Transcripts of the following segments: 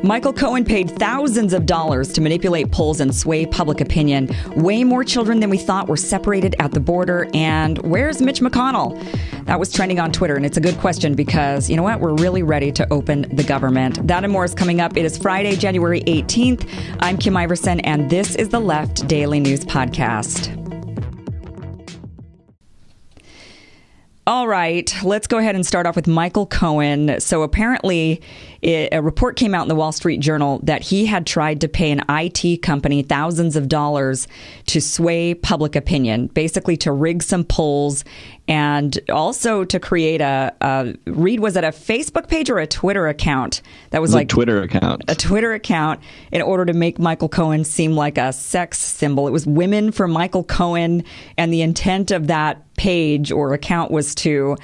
Michael Cohen paid thousands of dollars to manipulate polls and sway public opinion. Way more children than we thought were separated at the border. And where's Mitch McConnell? That was trending on Twitter, and it's a good question because, you know what, we're really ready to open the government. That and more is coming up. It is Friday, January 18th. I'm Kim Iverson, and this is the Left Daily News Podcast. All right, let's go ahead and start off with Michael Cohen. So apparently a report came out in the Wall Street Journal that he had tried to pay an IT company thousands of dollars to sway public opinion, basically to rig some polls and also to create was it a Facebook page or a Twitter account? That was like a Twitter account. A Twitter account in order to make Michael Cohen seem like a sex symbol. It was Women for Michael Cohen, and the intent of that page or account was to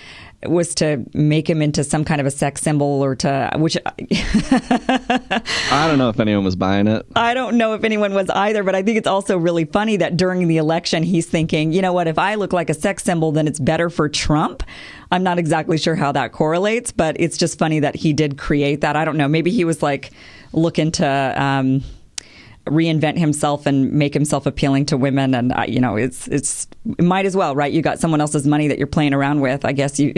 make him into some kind of a sex symbol, or to which I don't know if anyone was buying it. I don't know if anyone was either, but I think it's also really funny that during the election he's thinking, you know what, if I look like a sex symbol, then it's better for Trump. I'm not exactly sure how that correlates, but it's just funny that he did create that. I don't know. Maybe he was like looking to reinvent himself and make himself appealing to women, and it might as well, right? You got someone else's money that you're playing around with. I guess you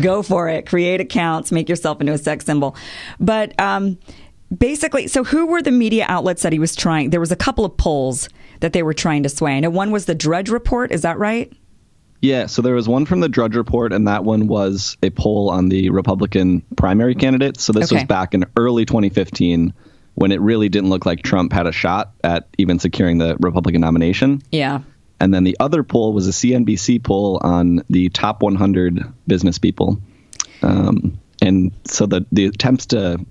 go for it, create accounts, make yourself into a sex symbol. But basically, so who were the media outlets that he was trying? There was a couple of polls that they were trying to sway. I know one was the Drudge Report. Is that right? Yeah, so there was one from the Drudge Report, and that one was a poll on the Republican primary candidates. So this was back in early 2015. When it really didn't look like Trump had a shot at even securing the Republican nomination. Yeah. And then the other poll was a CNBC poll on the top 100 business people. And so the attempts to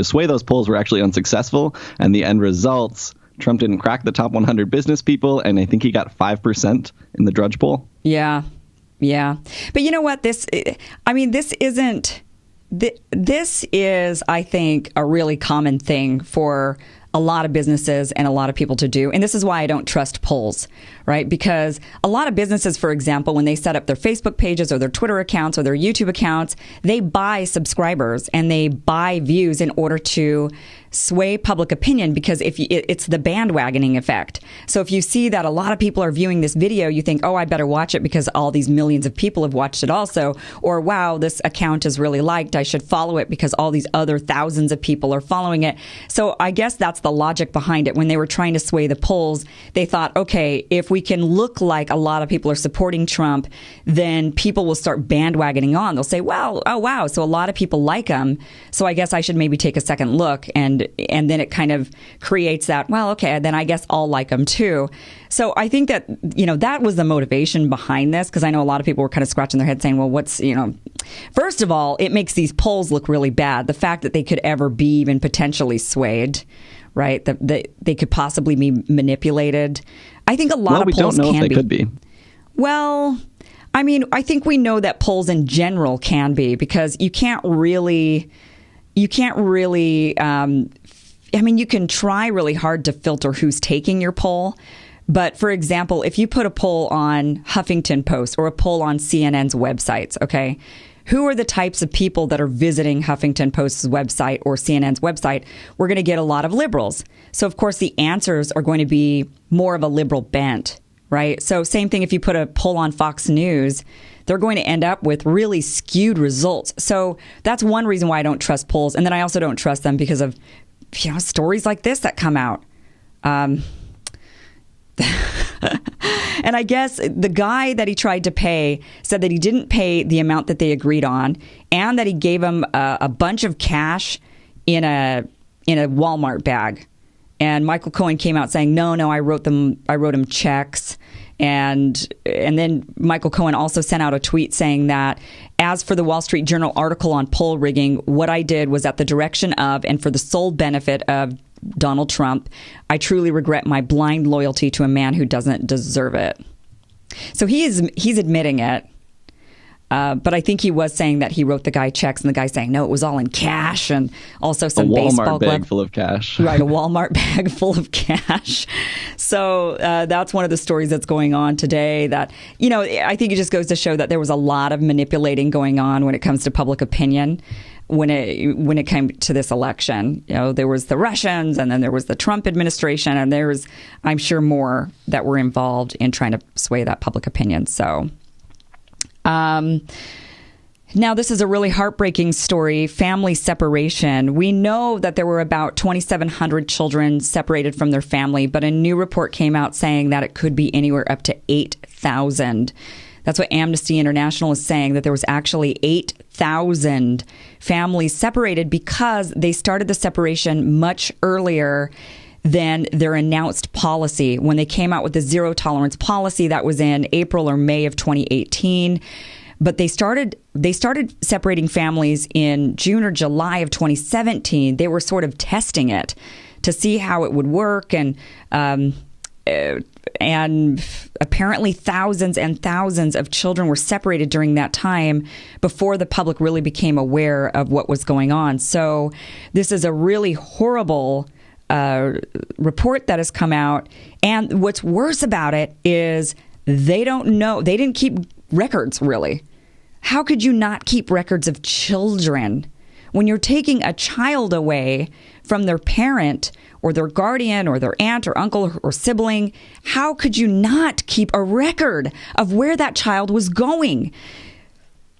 sway those polls were actually unsuccessful. And the end results, Trump didn't crack the top 100 business people, and I think he got 5% in the Drudge poll. Yeah. Yeah. But you know what? This is, I think, a really common thing for a lot of businesses and a lot of people to do. And this is why I don't trust polls, right? Because a lot of businesses, for example, when they set up their Facebook pages or their Twitter accounts or their YouTube accounts, they buy subscribers and they buy views in order to sway public opinion, because it's the bandwagoning effect. So if you see that a lot of people are viewing this video, you think, oh, I better watch it because all these millions of people have watched it also. Or, wow, this account is really liked. I should follow it because all these other thousands of people are following it. So I guess that's the logic behind it. When they were trying to sway the polls, they thought, okay, if we can look like a lot of people are supporting Trump, then people will start bandwagoning on. They'll say, well, oh, wow, so a lot of people like him. So I guess I should maybe take a second look. And then it kind of creates that, well, okay, then I guess I'll like him too. So I think that, that was the motivation behind this, because I know a lot of people were kind of scratching their head saying, well, first of all, it makes these polls look really bad. The fact that they could ever be even potentially swayed, right? That they could possibly be manipulated. I think a lot of polls can be. We don't know if they be. Could be. Well, I mean, I think we know that polls in general can be, because you can't really, you can try really hard to filter who's taking your poll. But for example, if you put a poll on Huffington Post or a poll on CNN's websites, okay, who are the types of people that are visiting Huffington Post's website or CNN's website? We're going to get a lot of liberals. So of course, the answers are going to be more of a liberal bent, right? So same thing if you put a poll on Fox News, they're going to end up with really skewed results. So that's one reason why I don't trust polls. And then I also don't trust them because of, stories like this that come out. And I guess the guy that he tried to pay said that he didn't pay the amount that they agreed on, and that he gave him a bunch of cash in a Walmart bag. And Michael Cohen came out saying, no, I wrote him checks. And then Michael Cohen also sent out a tweet saying that, as for the Wall Street Journal article on poll rigging, what I did was at the direction of and for the sole benefit of Donald Trump. I truly regret my blind loyalty to a man who doesn't deserve it. So he's admitting it. But I think he was saying that he wrote the guy checks, and the guy saying, no, it was all in cash, and also some baseball glove. A Walmart bag full of cash. Right, a Walmart bag full of cash. So that's one of the stories that's going on today that, I think it just goes to show that there was a lot of manipulating going on when it comes to public opinion. when it came to this election. There was the Russians, and then there was the Trump administration, and there was, I'm sure, more that were involved in trying to sway that public opinion. So, now this is a really heartbreaking story, family separation. We know that there were about 2,700 children separated from their family, but a new report came out saying that it could be anywhere up to 8,000. That's what Amnesty International is saying, that there was actually 8,000 families separated because they started the separation much earlier than their announced policy. When they came out with the zero tolerance policy, that was in April or May of 2018. But they started separating families in June or July of 2017. They were sort of testing it to see how it would work, and apparently thousands and thousands of children were separated during that time before the public really became aware of what was going on. So this is a really horrible report that has come out. And what's worse about it is they don't know. They didn't keep records, really. How could you not keep records of children? When you're taking a child away from their parent or their guardian or their aunt or uncle or sibling, how could you not keep a record of where that child was going?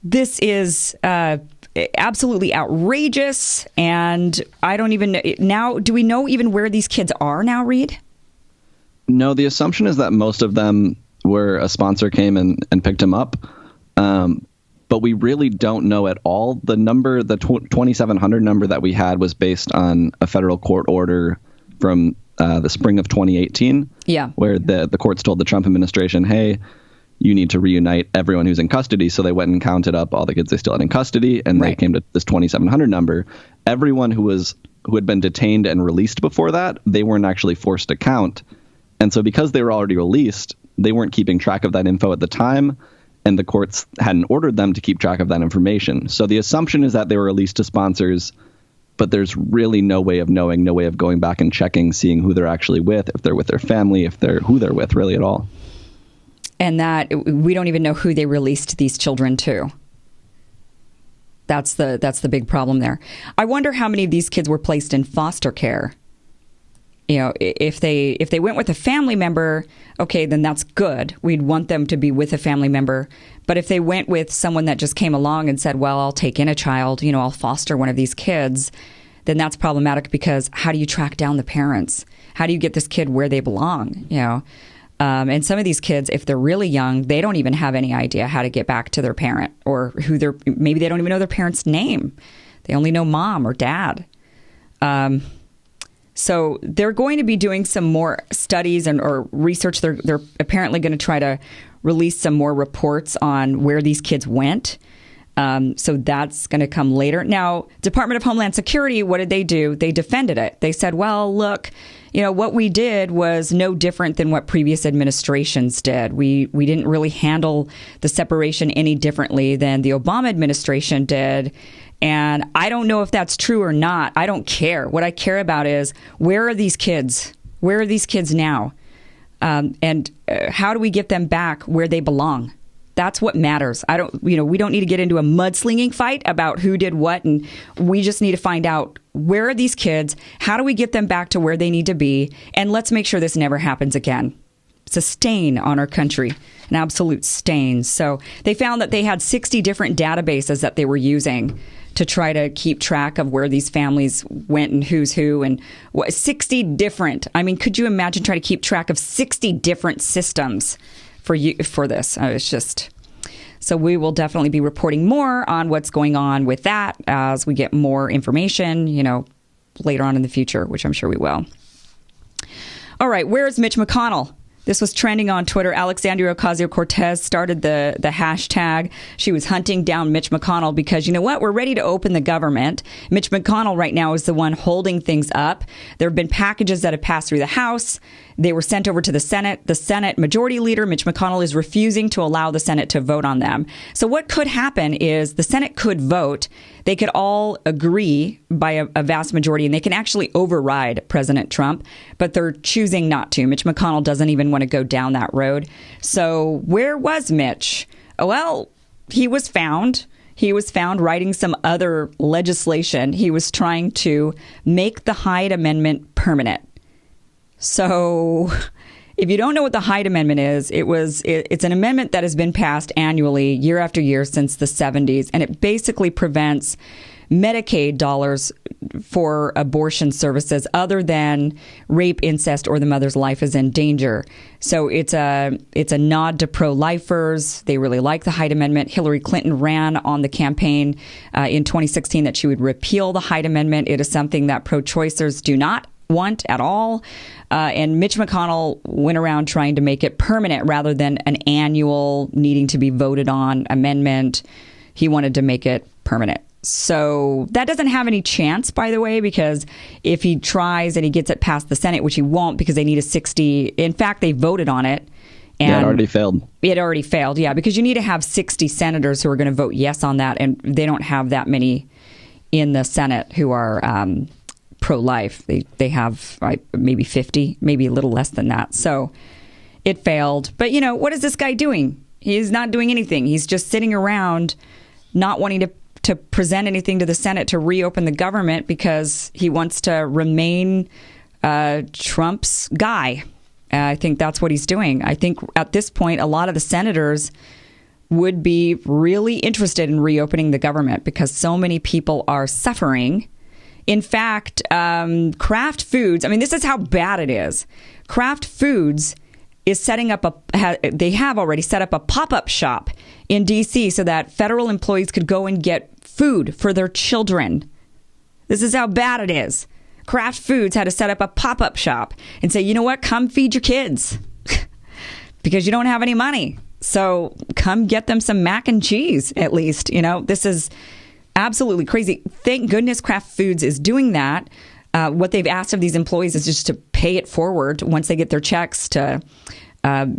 This is absolutely outrageous, and I don't even know. Now, do we know even where these kids are now, Reed? No, the assumption is that most of them were a sponsor came and picked them up. But we really don't know at all. The number, the 2,700 number that we had was based on a federal court order from the spring of 2018, where the courts told the Trump administration, hey, you need to reunite everyone who's in custody. So they went and counted up all the kids they still had in custody, and they came to this 2,700 number. Everyone who had been detained and released before that, they weren't actually forced to count. And so because they were already released, they weren't keeping track of that info at the time, and the courts hadn't ordered them to keep track of that information. So the assumption is that they were released to sponsors, but there's really no way of knowing, no way of going back and checking, seeing who they're actually with, if they're with their family, who they're with really at all. And that we don't even know who they released these children to. That's the big problem there. I wonder how many of these kids were placed in foster care. If they went with a family member, okay, then that's good. We'd want them to be with a family member. But if they went with someone that just came along and said, well, I'll take in a child, I'll foster one of these kids, then that's problematic, because how do you track down the parents? How do you get this kid where they belong? And some of these kids, if they're really young, they don't even have any idea how to get back to their parent, or maybe they don't even know their parent's name. They only know mom or dad. So they're going to be doing some more studies or research. They're apparently going to try to release some more reports on where these kids went. So that's going to come later. Now, Department of Homeland Security, what did they do? They defended it. They said, well, look, what we did was no different than what previous administrations did. We didn't really handle the separation any differently than the Obama administration did. And I don't know if that's true or not. I don't care. What I care about is, where are these kids? Where are these kids now? And how do we get them back where they belong? That's what matters. We don't need to get into a mudslinging fight about who did what. And we just need to find out, where are these kids? How do we get them back to where they need to be? And let's make sure this never happens again. It's a stain on our country, an absolute stain. So they found that they had 60 different databases that they were using to try to keep track of where these families went and who's who, and 60 different. I mean, could you imagine trying to keep track of 60 different systems for this? It's just... So we will definitely be reporting more on what's going on with that as we get more information, later on in the future, which I'm sure we will. All right, where's Mitch McConnell? This was trending on Twitter. Alexandria Ocasio-Cortez started the hashtag. She was hunting down Mitch McConnell because, you know what? We're ready to open the government. Mitch McConnell right now is the one holding things up. There have been packages that have passed through the House. They were sent over to the Senate. The Senate Majority Leader, Mitch McConnell, is refusing to allow the Senate to vote on them. So what could happen is the Senate could vote. They could all agree by a vast majority, and they can actually override President Trump, but they're choosing not to. Mitch McConnell doesn't even want to go down that road. So where was Mitch? Well, he was found. he was found writing some other legislation. He was trying to make the Hyde Amendment permanent. So if you don't know what the Hyde Amendment is, it's an amendment that has been passed annually year after year since the 70s, and it basically prevents Medicaid dollars for abortion services other than rape, incest, or the mother's life is in danger. So it's a nod to pro-lifers. They really like the Hyde Amendment. Hillary Clinton ran on the campaign in 2016 that she would repeal the Hyde Amendment. It is something that pro-choicers do not want at all. And Mitch McConnell went around trying to make it permanent rather than an annual needing to be voted on amendment. He wanted to make it permanent. So that doesn't have any chance, by the way, because if he tries and he gets it past the Senate, which he won't because they need a 60. In fact, they voted on it. And yeah, it already failed. It already failed, yeah, because you need to have 60 senators who are going to vote yes on that. And they don't have that many in the Senate who are pro-life. They have maybe 50, maybe a little less than that. So it failed. But, what is this guy doing? He's not doing anything. He's just sitting around not wanting to present anything to the Senate to reopen the government because he wants to remain Trump's guy. I think that's what he's doing. I think at this point, a lot of the senators would be really interested in reopening the government because so many people are suffering. In fact, Kraft Foods, this is how bad it is. Kraft Foods is setting up they have already set up a pop-up shop in D.C. so that federal employees could go and get food for their children. This is how bad it is. Kraft Foods had to set up a pop-up shop and say, you know what, come feed your kids because you don't have any money. So come get them some mac and cheese, at least. This is absolutely crazy. Thank goodness Kraft Foods is doing that. What they've asked of these employees is just to pay it forward once they get their checks, to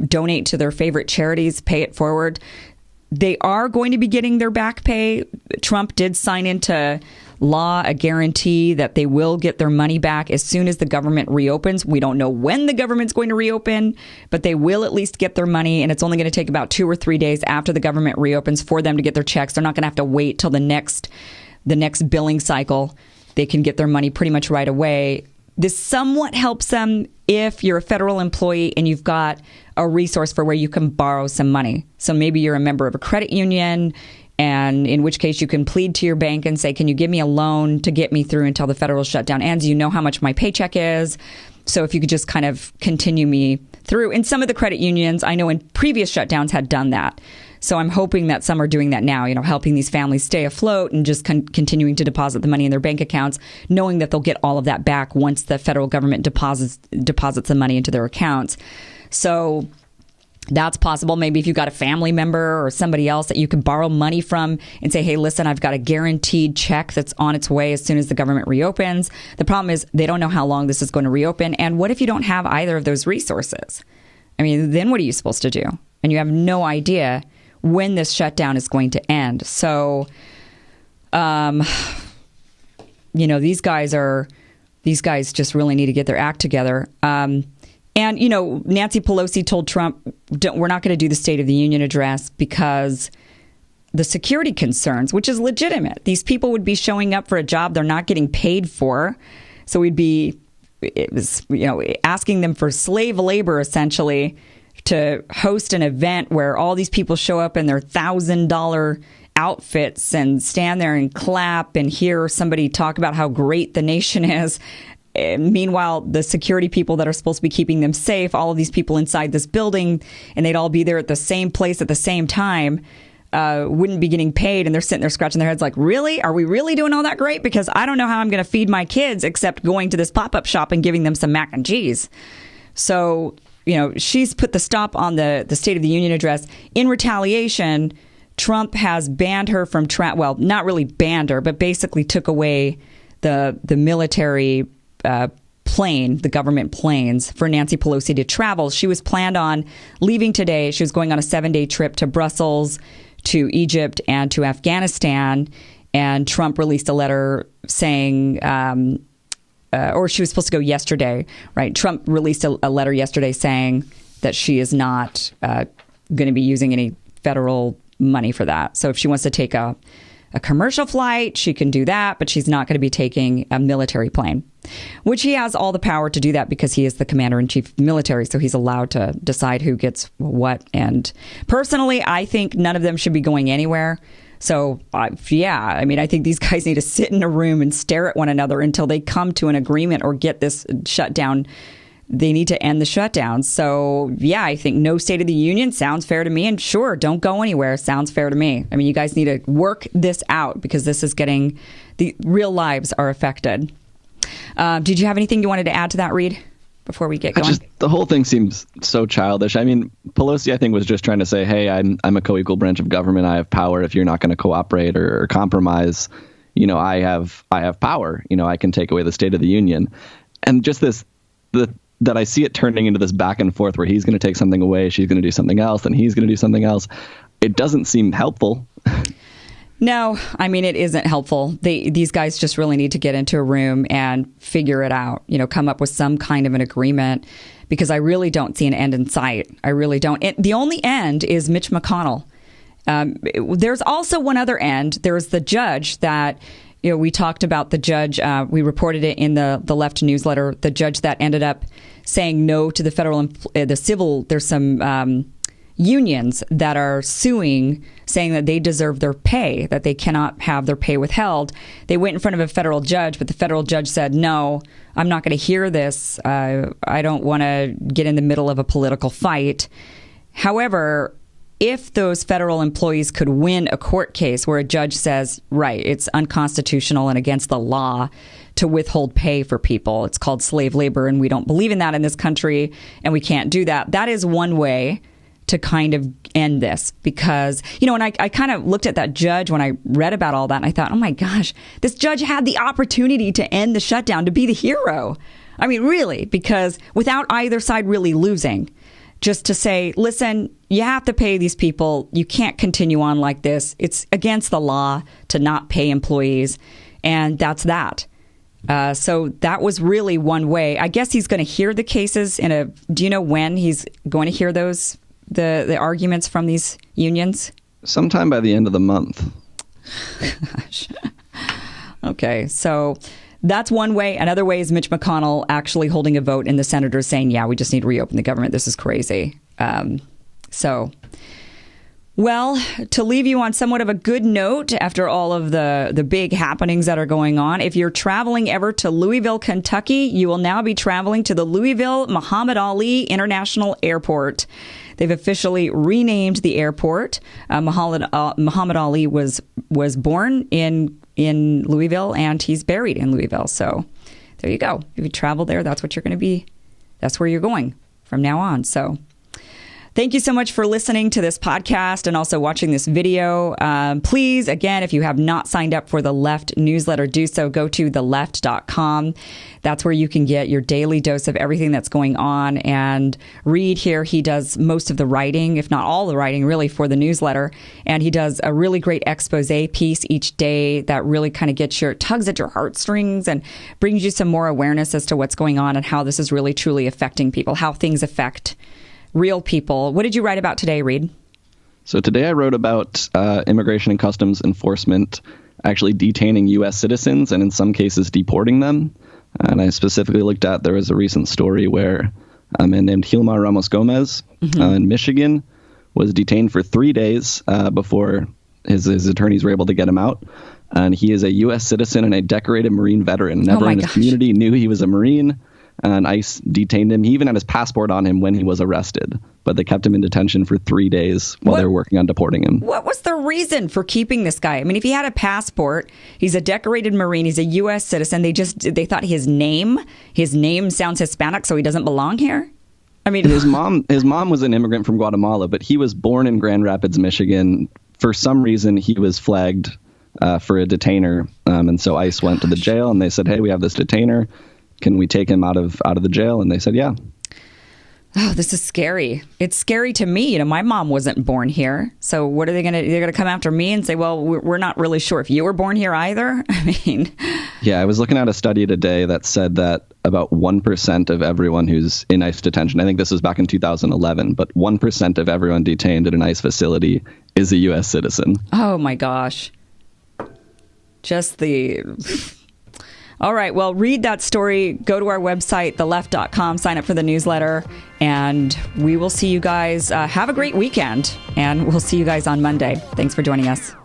donate to their favorite charities, pay it forward. They are going to be getting their back pay. Trump did sign into law a guarantee that they will get their money back as soon as the government reopens. We don't know when the government's going to reopen, but they will at least get their money. And it's only going to take about 2 or 3 days after the government reopens for them to get their checks. They're not going to have to wait till the next billing cycle. They can get their money pretty much right away. This somewhat helps them if you're a federal employee and you've got a resource for where you can borrow some money. So maybe you're a member of a credit union, and in which case you can plead to your bank and say, can you give me a loan to get me through until the federal shutdown ends? You know how much my paycheck is. So if you could just kind of continue me through. And some of the credit unions, I know in previous shutdowns had done that. So I'm hoping that some are doing that now, helping these families stay afloat and just continuing to deposit the money in their bank accounts, knowing that they'll get all of that back once the federal government deposits the money into their accounts. So that's possible. Maybe if you've got a family member or somebody else that you can borrow money from and say, hey, listen, I've got a guaranteed check that's on its way as soon as the government reopens. The problem is they don't know how long this is going to reopen. And what if you don't have either of those resources? Then what are you supposed to do? And you have no idea when this shutdown is going to end. So, these guys just really need to get their act together. And, Nancy Pelosi told Trump, we're not going to do the State of the Union address because the security concerns, which is legitimate. These people would be showing up for a job they're not getting paid for. So we'd be, asking them for slave labor, essentially, to host an event where all these people show up in their $1,000 outfits and stand there and clap and hear somebody talk about how great the nation is. And meanwhile, the security people that are supposed to be keeping them safe, all of these people inside this building, and they'd all be there at the same place at the same time, wouldn't be getting paid. And they're sitting there scratching their heads like, really? Are we really doing all that great? Because I don't know how I'm going to feed my kids except going to this pop-up shop and giving them some mac and cheese. So, she's put the stop on the State of the Union address. In retaliation, Trump has banned her from not really banned her, but basically took away the military plane, the government planes for Nancy Pelosi to travel. She was planned on leaving today. She was going on a 7-day trip to Brussels, to Egypt, and to Afghanistan. And Trump released a letter saying, or she was supposed to go yesterday, right? Trump released a letter yesterday saying that she is not going to be using any federal money for that. So if she wants to take a a commercial flight, she can do that, but she's not going to be taking a military plane, which he has all the power to do that because he is the commander-in-chief of the military, so he's allowed to decide who gets what. And personally, I think none of them should be going anywhere. So, yeah, I mean, I think these guys need to sit in a room and stare at one another until they come to an agreement or get this shutdown. They need to end the shutdown. So, yeah, I think no State of the Union sounds fair to me. And sure, don't go anywhere sounds fair to me. I mean, you guys need to work this out because this is getting, the real lives are affected. Did you have anything you wanted to add to that, Reed, before we get going? The whole thing seems so childish. I mean, Pelosi, I think, was just trying to say, hey, I'm a co-equal branch of government. I have power. If you're not going to cooperate or compromise, I have power. I can take away the State of the Union. And just that I see it turning into this back and forth where he's going to take something away, she's going to do something else, and he's going to do something else. It doesn't seem helpful. No, I mean, it isn't helpful. These guys just really need to get into a room and figure it out, come up with some kind of an agreement, because I really don't see an end in sight. I really don't. The only end is Mitch McConnell. There's also one other end. There's the judge that, we talked about the judge. We reported it in the Left newsletter, the judge that ended up saying no to the federal, the civil. There's some unions that are suing, saying that they deserve their pay, that they cannot have their pay withheld. They went in front of a federal judge, but the federal judge said, no, I'm not going to hear this. I don't want to get in the middle of a political fight. However, if those federal employees could win a court case where a judge says, right, it's unconstitutional and against the law to withhold pay for people, it's called slave labor, and we don't believe in that in this country, and we can't do that. That is one way to kind of end this, because, and I kind of looked at that judge when I read about all that, and I thought, oh my gosh, this judge had the opportunity to end the shutdown, to be the hero. I mean, really, because without either side really losing, just to say, listen, you have to pay these people. You can't continue on like this. It's against the law to not pay employees. And that's that. So that was really one way. I guess he's going to hear the cases do you know when he's going to hear those, the arguments from these unions? Sometime by the end of the month. Gosh. Okay. So that's one way. Another way is Mitch McConnell actually holding a vote and the senators saying, yeah, we just need to reopen the government. This is crazy. Well, to leave you on somewhat of a good note after all of the big happenings that are going on, if you're traveling ever to Louisville, Kentucky, you will now be traveling to the Louisville Muhammad Ali International Airport. They've officially renamed the airport. Muhammad Ali was born in Louisville, and he's buried in Louisville. So there you go. If you travel there, that's what you're going to be. That's where you're going from now on. So thank you so much for listening to this podcast and also watching this video. Please, again, if you have not signed up for the Left newsletter, do so. Go to theleft.com. That's where you can get your daily dose of everything that's going on. And Reed here, he does most of the writing, if not all the writing, really, for the newsletter. And he does a really great expose piece each day that really kind of tugs at your heartstrings and brings you some more awareness as to what's going on and how this is really truly affecting people, how things affect real people. What did you write about today, Reed? So today I wrote about Immigration and Customs Enforcement actually detaining U.S. citizens and in some cases deporting them. And I specifically looked at, there was a recent story where a man named Hilma Ramos Gomez in Michigan was detained for 3 days before his attorneys were able to get him out. And he is a U.S. citizen and a decorated Marine veteran. And everyone in his community knew he was a Marine. And ICE detained him. He even had his passport on him when he was arrested, but they kept him in detention for 3 days while they were working on deporting him. What was the reason for keeping this guy? I mean, if he had a passport, he's a decorated Marine, he's a U.S. citizen. They thought his name sounds Hispanic, so he doesn't belong here. I mean, his mom was an immigrant from Guatemala, but he was born in Grand Rapids, Michigan. For some reason, he was flagged for a detainer, and so ICE went to the jail and they said, "Hey, we have this detainer. Can we take him out of the jail?" And they said, yeah. Oh, this is scary. It's scary to me. My mom wasn't born here. So what are they going to, they're going to come after me and say, well, we're not really sure if you were born here either. I mean. Yeah, I was looking at a study today that said that about 1% of everyone who's in ICE detention, I think this was back in 2011, but 1% of everyone detained at an ICE facility is a U.S. citizen. Oh my gosh. Just the... All right. Well, read that story. Go to our website, theleft.com, sign up for the newsletter, and we will see you guys. Have a great weekend, and we'll see you guys on Monday. Thanks for joining us.